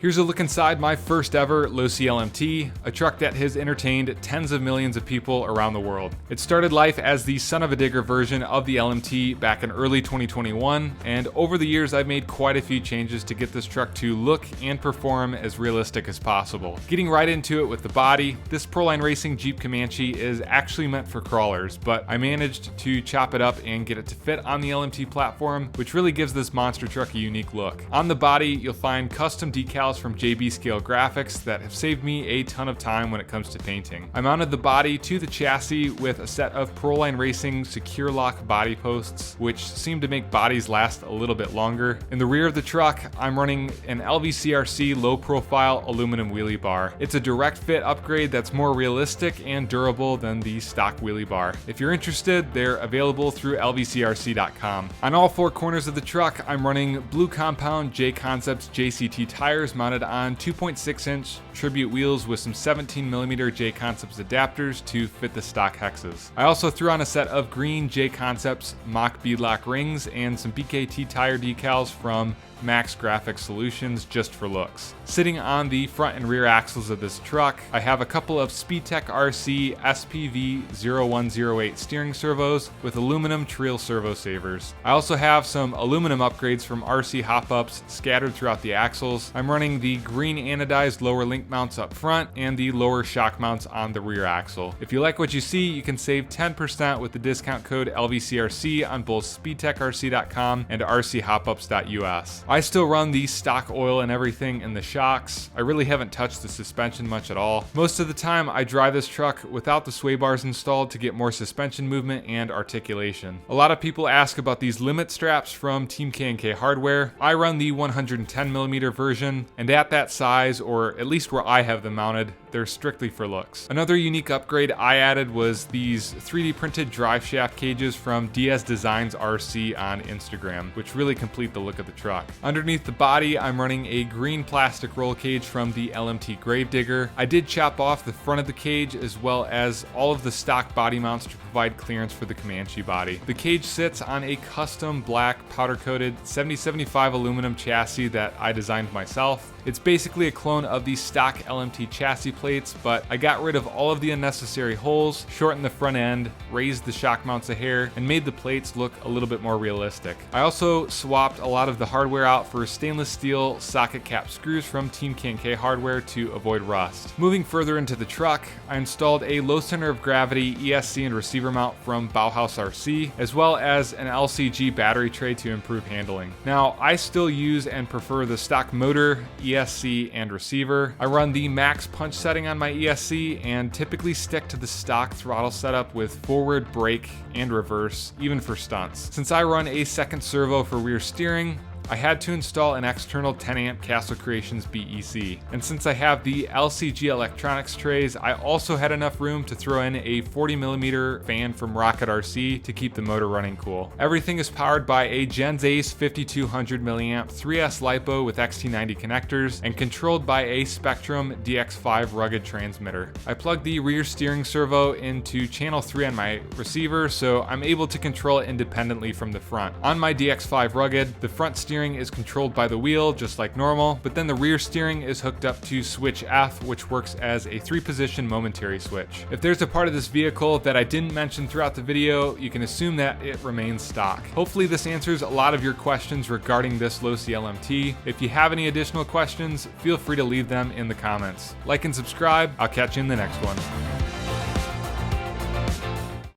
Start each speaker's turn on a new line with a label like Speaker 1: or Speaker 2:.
Speaker 1: Here's a look inside my first ever Losi LMT, a truck that has entertained tens of millions of people around the world. It started life as the son of a digger version of the LMT back in early 2021, and over the years I've made quite a few changes to get this truck to look and perform as realistic as possible. Getting right into it with the body, this Proline Racing Jeep Comanche is actually meant for crawlers, but I managed to chop it up and get it to fit on the LMT platform, which really gives this monster truck a unique look. On the body, you'll find custom decals from JB Scale Graphics that have saved me a ton of time when it comes to painting. I mounted the body to the chassis with a set of Proline Racing Secure Lock body posts, which seem to make bodies last a little bit longer. In the rear of the truck, I'm running an Losi RC low profile aluminum wheelie bar. It's a direct fit upgrade that's more realistic and durable than the stock wheelie bar. If you're interested, they're available through lvcrc.com. On all four corners of the truck, I'm running blue compound J Concepts JCT tires mounted on 2.6-inch tribute wheels with some 17mm J Concepts adapters to fit the stock hexes. I also threw on a set of green J Concepts mock beadlock rings and some BKT tire decals from Max Graphic Solutions just for looks. Sitting on the front and rear axles of this truck, I have a couple of Speedtech RC SPV0108 steering servos with aluminum Triel servo savers. I also have some aluminum upgrades from RC hop-ups scattered throughout the axles. I'm running the green anodized lower link mounts up front and the lower shock mounts on the rear axle. If you like what you see, you can save 10% with the discount code LVCRC on both speedtechrc.com and rchopups.us. I still run the stock oil and everything in the shocks. I really haven't touched the suspension much at all. Most of the time I drive this truck without the sway bars installed to get more suspension movement and articulation. A lot of people ask about these limit straps from Team K&K Hardware. I run the 110mm version, and at that size, or at least where I have them mounted, they're strictly for looks. Another unique upgrade I added was these 3D printed drive shaft cages from DS Designs RC on Instagram, which really complete the look of the truck. Underneath the body, I'm running a green plastic roll cage from the LMT Gravedigger. I did chop off the front of the cage as well as all of the stock body mounts to provide clearance for the Comanche body. The cage sits on a custom black powder-coated 7075 aluminum chassis that I designed myself. It's basically a clone of the stock LMT chassis plates, but I got rid of all of the unnecessary holes, shortened the front end, raised the shock mounts a hair, and made the plates look a little bit more realistic. I also swapped a lot of the hardware out for stainless steel socket cap screws from Team K&K Hardware to avoid rust. Moving further into the truck, I installed a low center of gravity ESC and receiver mount from Bauhaus RC, as well as an LCG battery tray to improve handling. Now, I still use and prefer the stock motor, ESC, and receiver. I run the max punch setting on my ESC and typically stick to the stock throttle setup with forward, brake, and reverse, even for stunts. Since I run a second servo for rear steering, I had to install an external 10 amp Castle Creations BEC. And since I have the LCG electronics trays, I also had enough room to throw in a 40mm fan from Rocket RC to keep the motor running cool. Everything is powered by a Gens Ace 5200mAh 3S LiPo with XT90 connectors and controlled by a Spectrum DX5 rugged transmitter. I plugged the rear steering servo into channel 3 on my receiver, so I'm able to control it independently from the front. On my DX5 rugged, the front steering is controlled by the wheel just like normal, but then the rear steering is hooked up to switch F, which works as a 3-position momentary switch. If there's a part of this vehicle that I didn't mention throughout the video, you can assume that it remains stock. Hopefully this answers a lot of your questions regarding this Losi LMT. If you have any additional questions, feel free to leave them in the comments. Like and subscribe. I'll catch you in the next one.